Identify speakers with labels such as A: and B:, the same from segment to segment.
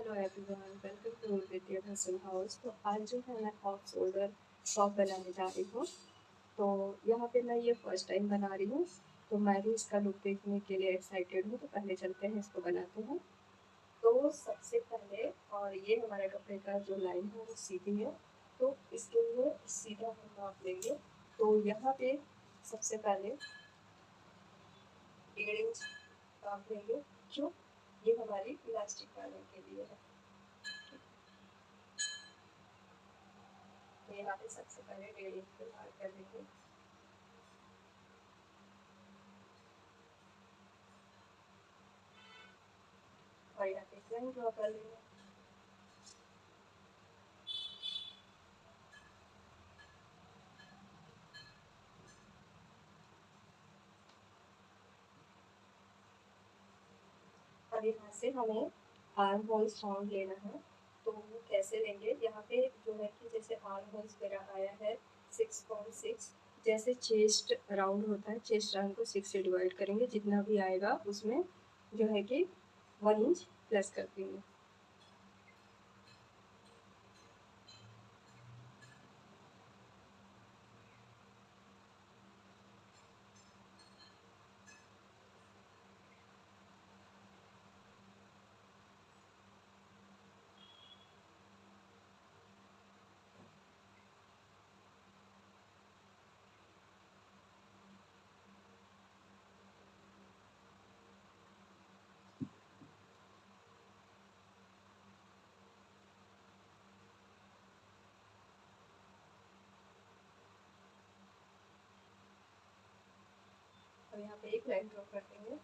A: Hello everyone, welcome to Vidya Hasan house. तो आज जो है मैं ऑफ शोल्डर टॉप बनाने जा रही हूँ। तो यहाँ पे मैं ये फर्स्ट टाइम बना रही हूँ, तो मैं भी इसका लुक देखने के लिए एक्साइटेड हूँ। तो पहले चलते हैं, इसको बनाते हैं। तो सबसे पहले, और ये हमारे कपड़े का जो लाइन है वो सीधी है, तो इसके लिए सीधा हम नाप लेंगे। तो यहाँ पे सबसे पहले 1.5 इंच नाप लेंगे। क्यों? ये हमारी इलास्टिक बनाने के लिए है। तो यहाँ पे सबसे पहले 1.5 इंच पे मार्क कर लेंगे और यहाँ पे लाइन ड्रॉ कर लेंगे। और यहाँ से हमें आर्म होल्स राउंड लेना है। तो वो कैसे लेंगे? यहाँ पे जो है कि जैसे आर्म होल्स मेरा आया है 6.6। जैसे चेस्ट राउंड होता है, चेस्ट राउंड को 6 से डिवाइड करेंगे, जितना भी आएगा उसमें जो है कि 1 इंच प्लस कर देंगे। और यहाँ पे एक लाइन ड्रॉ कर देंगे।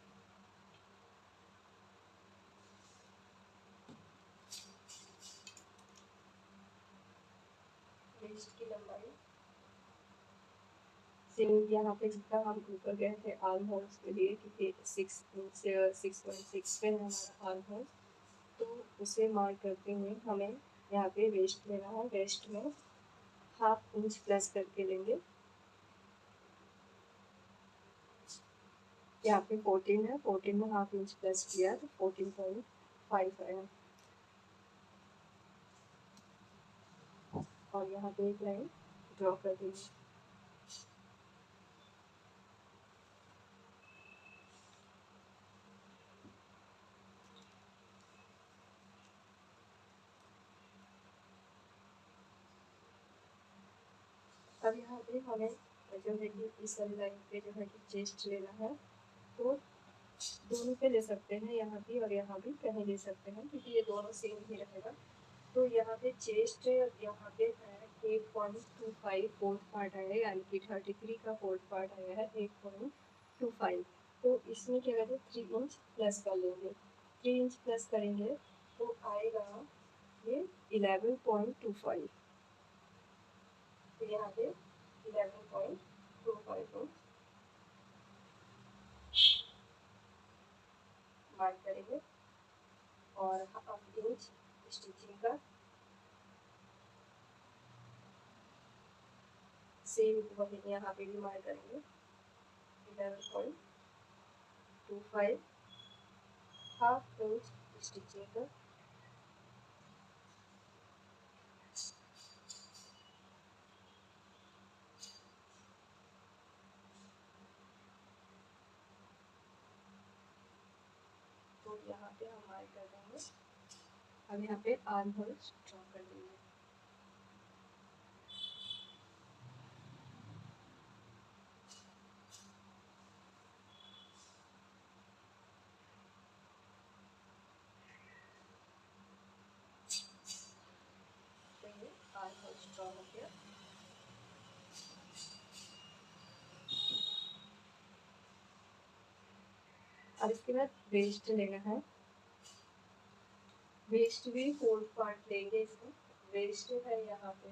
A: वेस्ट की लंबाई सेम यहाँ पे जितना हम ऊपर गए थे आर्म होल्स के लिए, क्योंकि 6.6 पे है हमारा आर्म होल्स, तो उसे मार्क करते हुए हमें यहाँ पे वेस्ट लेना है। वेस्ट में 1/2 इंच प्लस करके लेंगे। यहाँ पे 14 है, 14 में 1/2 इंच प्लस किया तो 14.5 आया। और यहाँ पे एक लाइन ड्रॉ कर देंगे। अब यहाँ पे हमें जो है कि इस वाली लाइन पे जो है कि चेस्ट लेना है। तो दोनों पे ले सकते हैं, यहाँ भी और यहाँ भी कहीं ले सकते हैं, क्योंकि ये दोनों सेम ही रहेगा। तो यहाँ पे चेस्ट यहाँ पे है 8.25 फोर्थ पार्ट आया है, यानी कि 33 का फोर्थ पार्ट आया है 8.25। तो इसमें क्या कहते हैं 3 इंच प्लस कर लेंगे। 3 इंच प्लस करेंगे तो आएगा ये 11.25। तो यहाँ पे 11.25 इंच मार्क करेंगे। और 1/2 इंच स्टिचिंग का सेम वही यहाँ पे भी मार्क करेंगे 11.25, 1/2 इंच स्टिचिंग का। तो यहाँ पे हम मार्क कर देंगे। अब यहाँ पे आर्म होल्स ड्रॉ कर देंगे। तो ये आर्म होल्स ड्रॉ हो गया। अब इसके बाद वेस्ट लेना है। वेस्ट भी फोर्थ पार्ट लेंगे इसमें। वेस्ट है यहाँ पे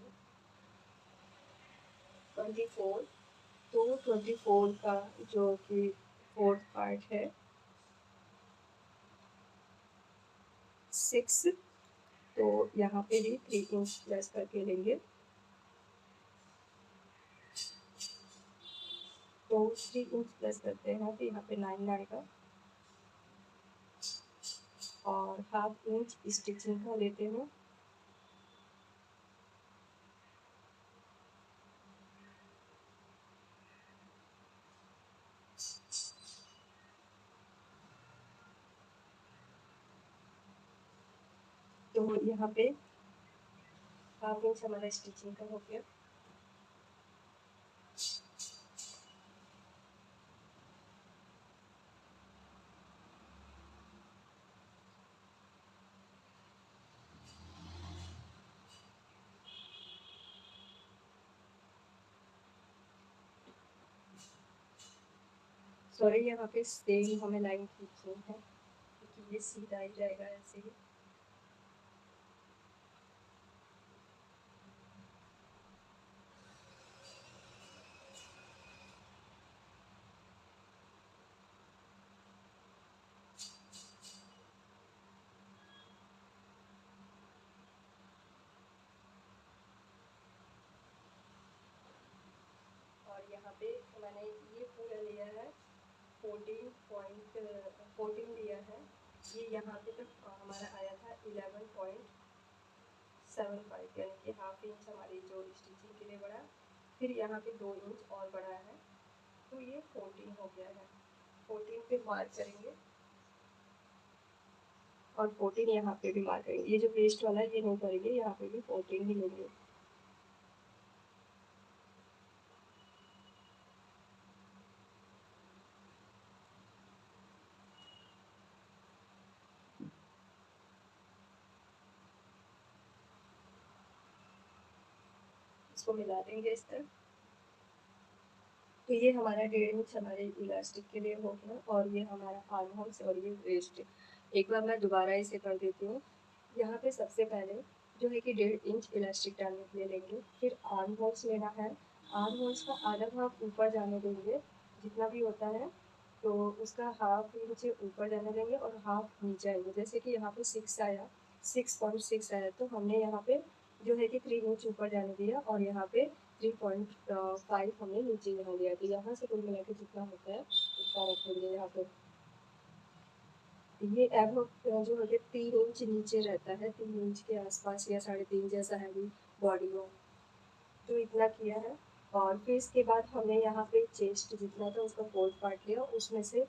A: 24। तो 24 का जो कि फोर्थ पार्ट है 6। तो यहाँ पे भी 3 इंच प्लस करके लेंगे। तो 3 इंच प्लस करते हैं तो यहाँ पे 9 आएगा। और हाफ इंच स्टिचिंग का लेते हैं। तो यहाँ पे हाफ इंच हमारा स्टिचिंग का हो गया। सॉरी, यहाँ पे सेम हमें लाइन खींचनी है क्योंकि ये सीधा ही जाएगा ऐसे ही। और यहाँ पे मैंने ये पूरा लिया है 14 लिया है। ये यहाँ पे तक हमारा आया था 11.75, यानी कि हाफ इंच हमारी जो स्टिचिंग के लिए बढ़ा, फिर यहाँ पे 2 इंच और बढ़ा है, तो ये 14 हो गया है। 14 पे मार्क करेंगे और 14 यहाँ पे भी मार्क करेंगे। ये जो वेस्ट वाला है ये नहीं करेंगे, यहाँ पे भी 14 ही लेंगे। इसको मिला देंगे इस तरह। तो ये हमारा 1.5 इंच हमारे इलास्टिक के लिए हो गया, और ये हमारा आर्म होल्स और ये वेस्ट। एक बार मैं दोबारा इसे कर देती हूँ। यहाँ पे सबसे पहले जो है कि 1.5 इंच इलास्टिक डालने के लिए लेंगे, फिर आर्म होल्स लेना है। आर्म होल्स का आधा भाग ऊपर जाने देंगे, जितना भी होता है, तो उसका हाफ इंच ऊपर जाने देंगे और हाफ नीचे आएंगे। जैसे कि यहाँ पे 6 आया, 6.6 आया, तो हमने यहाँ पे जो है कि 3 इंच ऊपर जाने दिया, और यहाँ पे 3.5 हमने नीचे यहाँ लिया। तो यहाँ से कुल मिला के जितना होता है उतना रखेंगे यहाँ पे। ये अब जो है 3 इंच नीचे रहता है, 3 इंच के आसपास या 3.5 जैसा है भी बॉडी हो, तो इतना किया है। और फिर इसके बाद हमने यहाँ पे चेस्ट जितना था उसका 4th पार्ट लिया, उसमें से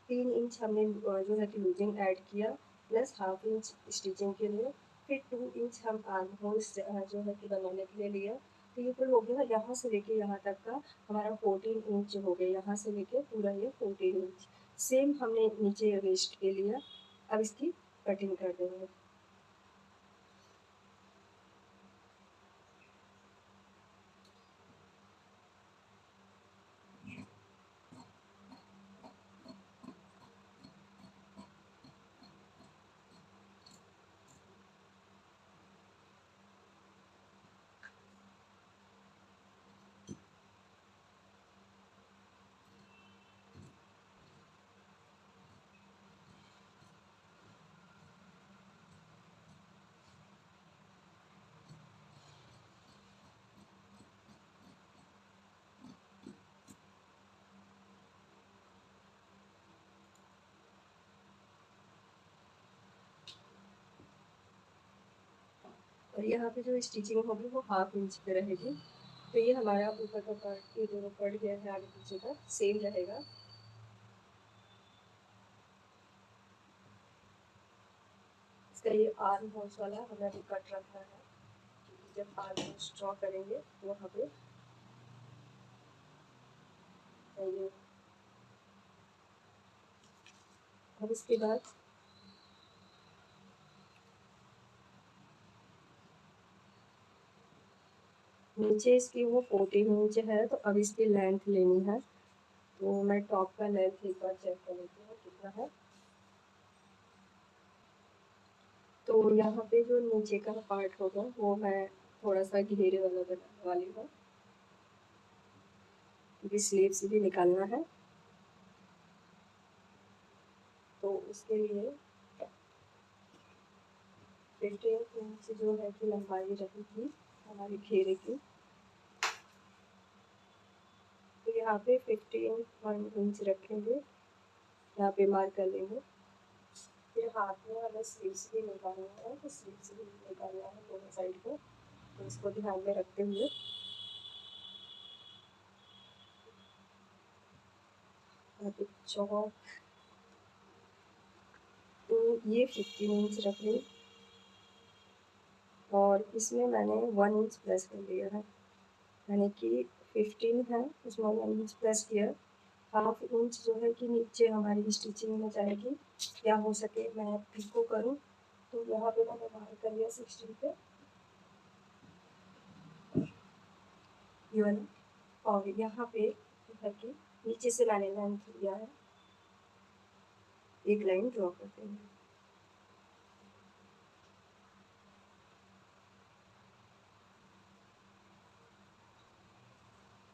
A: 3 इंच हमने जो है कि लूजिंग ऐड किया, प्लस हाफ इंच स्टिचिंग के लिए। फिर 2 इंच हम आर्म होल्स जो है कि बनाने के लिए लिया। तो ये कुल हो गया यहाँ से लेके यहाँ तक का हमारा 14 इंच हो गया, यहाँ से लेके पूरा ये 14 इंच। सेम हमने नीचे वेस्ट के लिया। अब इसकी कटिंग कर देंगे। और यहाँ पे जो स्टिचिंग होगी वो हाफ इंच पे रहेगी। तो ये हमारा ऊपर का पार्ट, ये दोनों कट गया है आगे पीछे का, सेम रहेगा। इसका ये आर्म होल्स वाला हमें अभी कट रखना है, क्योंकि जब आर्म होल्स ड्रॉ करेंगे तो वहाँ पे ये। अब इसके बाद नीचे इसकी वो 14 इंच है, तो अब इसकी लेंथ लेनी है। तो मैं टॉप का लेंथ एक बार चेक कर लेती हूँ कितना है। तो यहाँ पे जो नीचे का पार्ट होगा वो मैं थोड़ा सा घेरे वाला बनाने वाली हूँ, क्योंकि स्लीव्स भी निकालना है। तो उसके लिए 15 इंच जो है कि लंबाई रहेगी हमारी घेरे की। तो यहाँ पे 15 इंच रखेंगे, यहाँ पे मार्क कर लेंगे। फिर हाथ में हमें स्लीव्स भी निकालना है, तो स्लीव्स भी निकालना है दोनों साइड को, तो इसको ध्यान में रखते हुए चौक, तो ये 15 इंच रख ली और इसमें मैंने 1 इंच प्लस कर लिया है, यानी कि 15 है, इसमें 1 इंच प्लस किया। हाफ इंच जो है कि नीचे हमारी स्टिचिंग में जाएगी, क्या हो सके मैं पिको करूँ, तो यहाँ पे मैंने मार्क कर लिया 16 पे ये वाला, और यहाँ पे है कि नीचे से मैंने लेंथ लिया है, एक लाइन ड्रॉ करते हैं।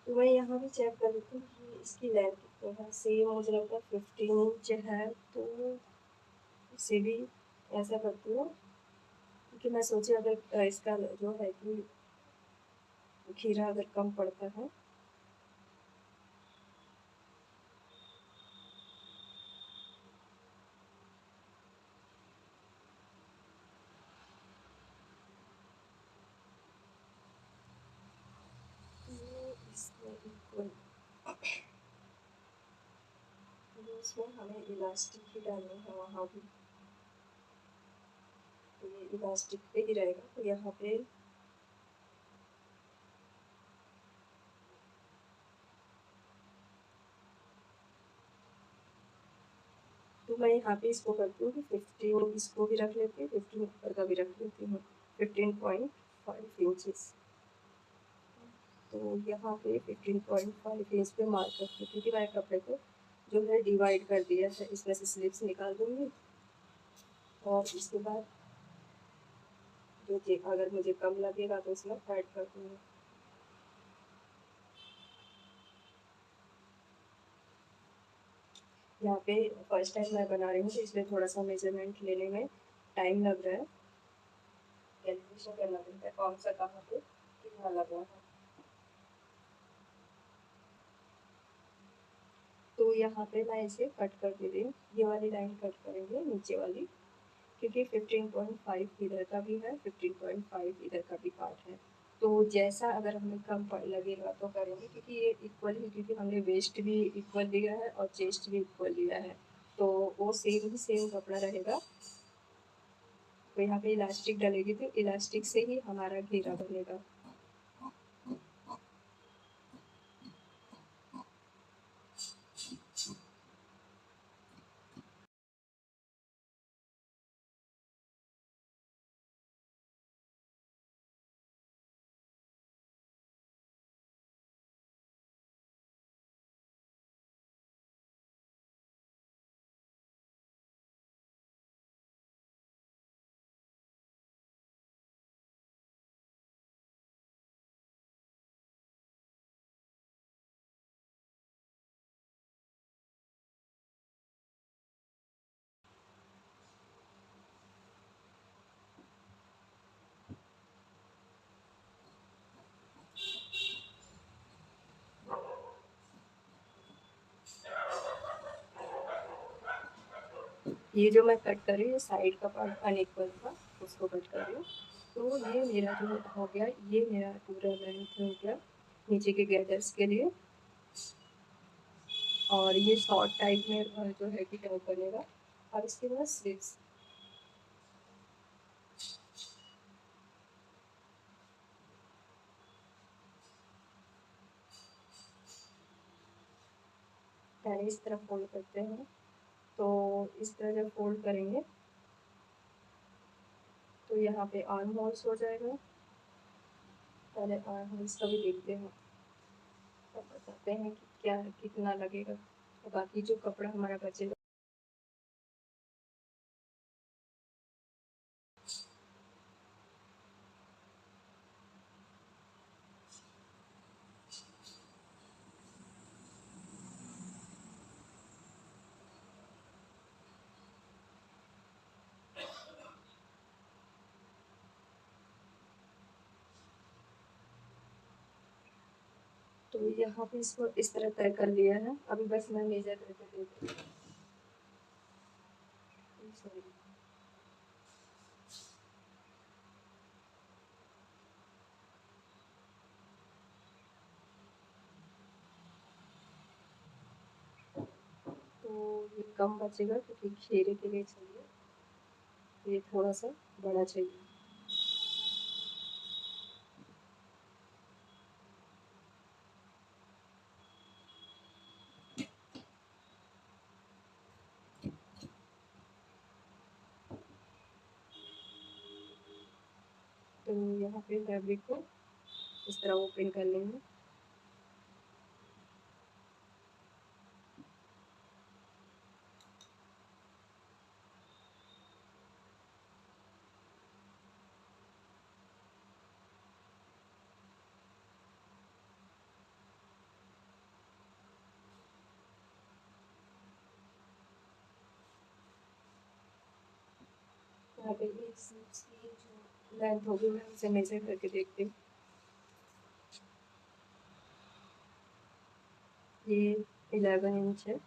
A: तो मैं यहाँ भी चेक कर लेती हूँ कि इसकी लेंथ कितनी है, सेम मुझे लगता है 15 इंच है, तो इसे भी ऐसा करती हूँ, क्योंकि मैं सोची अगर इसका जो है कि खीरा अगर कम पड़ता है तो इसमें इक्वल, इसमें हमें इलास्टिक ही डालना है वहाँ भी, तो ये इलास्टिक पे ही रहेगा, तो यहाँ पे तो मैं यहाँ पे इसको करती हूँ कि 15 इसको भी रख लेती हूँ, 15 ऊपर का भी रख लेती हूँ, 15.5 इंचेस, तो यहाँ पे 15.5 इंच पे मार्क करती हूँ, क्योंकि मैंने कपड़े को जो है डिवाइड कर दिया है, इसमें से स्लिप्स निकाल दूँगी और इसके बाद जो अगर मुझे कम लगेगा तो इसमें ऐड कर दूँगी। यहाँ पे फर्स्ट टाइम मैं बना रही हूँ, तो इसलिए थोड़ा सा मेजरमेंट लेने में टाइम लग रहा है, कैलकुलेशन करना पड़ता है कौन सा कहाँ पे कितना लग रहा है। तो यहाँ पे मैं इसे कट कर दे रही हूँ, ये वाली लाइन कट करेंगे नीचे वाली, क्योंकि 15.5 इधर का भी है, 15.5 इधर का भी पार्ट है, तो जैसा अगर हमें कम लगेगा तो करेंगे, क्योंकि ये इक्वल ही, क्योंकि हमने वेस्ट भी इक्वल लिया है और चेस्ट भी इक्वल लिया है, तो वो सेम ही सेम कपड़ा रहेगा। तो यहाँ पे इलास्टिक डलेगी, तो इलास्टिक से ही हमारा घेरा बनेगा। ये जो मैं कट कर रही हूँ साइड का पार्ट अनइक्वल था, उसको कट कर रही हूँ, तो ये मेरा जो हो गया, ये मेरा पूरा लेंथ हो गया नीचे के गैदर्स के लिए, और ये शॉर्ट टाइप में जो है कि टॉप बनेगा। अब इसके बाद स्लीव्स, पहले इस तरफ फोल्ड करते हैं, तो इस तरह जब फोल्ड करेंगे तो यहाँ पे आर्म होल्स हो जाएगा, पहले आर्म होल्स का भी देखते हैं, तब बताते हैं कि क्या कितना लगेगा, और बाकी जो कपड़ा हमारा बचेगा तो यहाँ पे इसको इस तरह तय कर लिया है। अभी बस मैं मेजर करके देती हूँ, सॉरी। तो ये कम बचेगा क्योंकि घेरे के लिए चाहिए, ये थोड़ा सा बड़ा चाहिए। तो यहाँ पे फैब्रिक को इस तरह ओपन कर लेंगे। यहाँ पे ये स्लीव्स की जो लेंथ होगी मैं उसे मेजर करके देखती हूँ। ये 11 इंच है।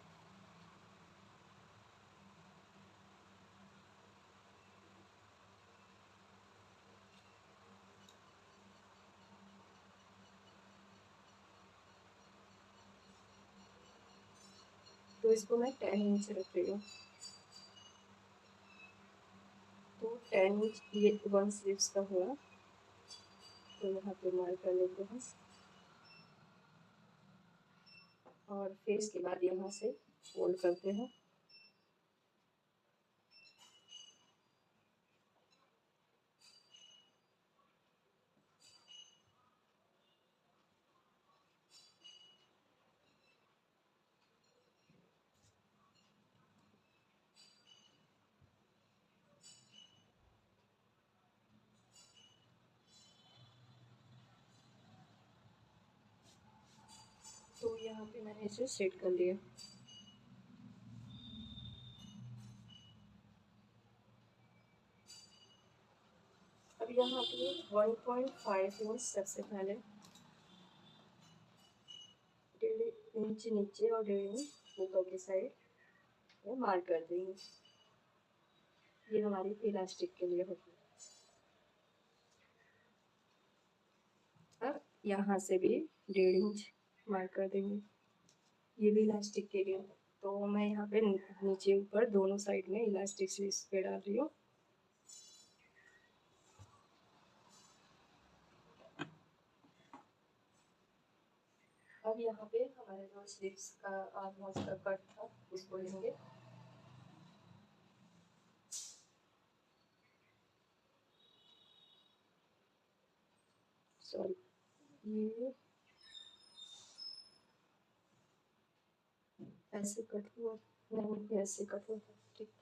A: तो इसको मैं 10 इंच रख रही हूँ। तो 10 इंच ये 1 स्लीव्स का हुआ। तो यहाँ पे मार्क कर लेते हैं और फिर इसके बाद यहाँ से फोल्ड करते हैं। तो यहाँ पे मैंने इसे सेट कर लिया। अब यहाँ पे 1.5 इंच सबसे पहले 1.5 इंच नीचे और 1.5 इंच ऊपर की साइड में मार्क कर देंगे। ये हमारी इलास्टिक के लिए होगी। अब यहाँ से भी 1.5 इंच मार्क कर देंगे, ये भी इलास्टिक के लिए। तो मैं यहाँ पे नीचे ऊपर दोनों साइड में इलास्टिक से इस पे डाल रही हूँ। अब यहाँ पे हमारे जो स्लीव्स का आर्म होल्स का कट था उसको लेंगे। सॉरी, ये ऐसे कट हुआ नहीं, ऐसे कट हुआ था, ठीक।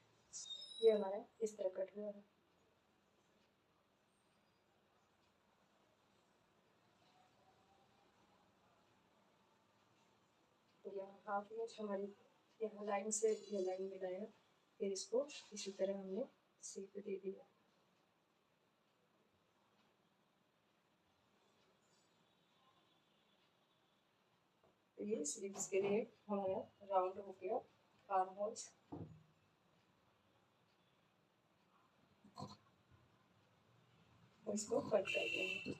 A: ये हमारा इस तरह कट हुआ है। तो यहाँ हाफ इंच हमारी यहाँ लाइन से ये लाइन मिलाया, फिर इसको इसी तरह हमने सीप दे दिया। तो ये स्लीव्स के लिए हमारा राउंड हो गया आर्म होल्स। इसको कट कर देंगे।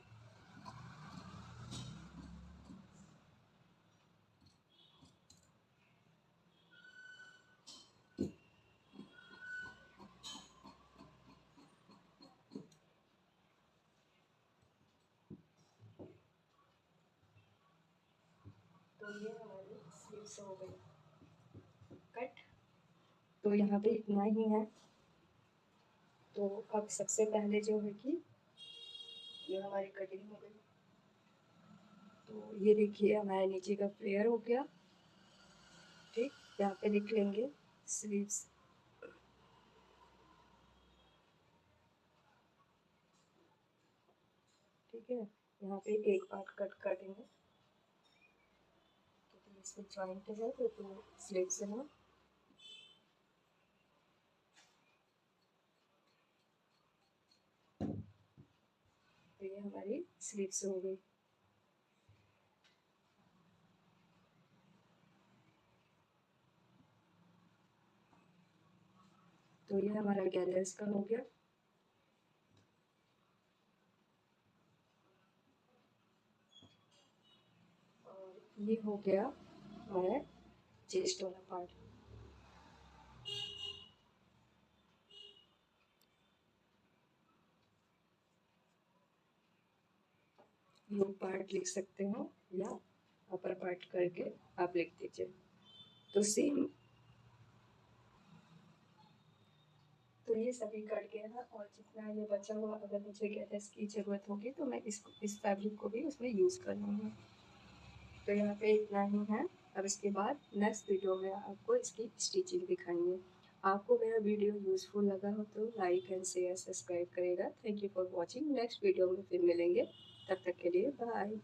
A: तो ये हमारी स्लीव्स हो गई कट। तो यहाँ पे इतना ही है। तो अब सबसे पहले जो है कि ये हमारी कटिंग हो गई। तो ये देखिए हमारे नीचे का फ्लेयर हो गया, ठीक। यहाँ पे लिख लेंगे स्लीव्स। ठीक है, यहाँ पे एक पार्ट कट कर देंगे क्योंकि इसमें जॉइंट है तो स्लीव्स है ना। तो ये हमारी स्लीव्स हो गई। तो ये हमारा गैदर्स का हो गया। और ये हो गया हमारा चेस्ट वाला पार्ट। लो पार्ट लिख सकते हो या अपर पार्ट करके आप लिख दीजिए। तो सेम, तो ये सभी कट गया है और जितना ये बचा हुआ अगर मुझे गैदर्स की ज़रूरत होगी तो मैं इस फैब्रिक को भी उसमें यूज़ कर लूँगी। तो यहाँ पे इतना ही है। अब इसके बाद नेक्स्ट वीडियो में आपको इसकी स्टिचिंग दिखाएंगे। आपको मेरा वीडियो यूज़फुल लगा हो तो लाइक एंड शेयर सब्सक्राइब करेगा। Thank you for watching. Next video में फिर मिलेंगे, तब तक के लिए बाय।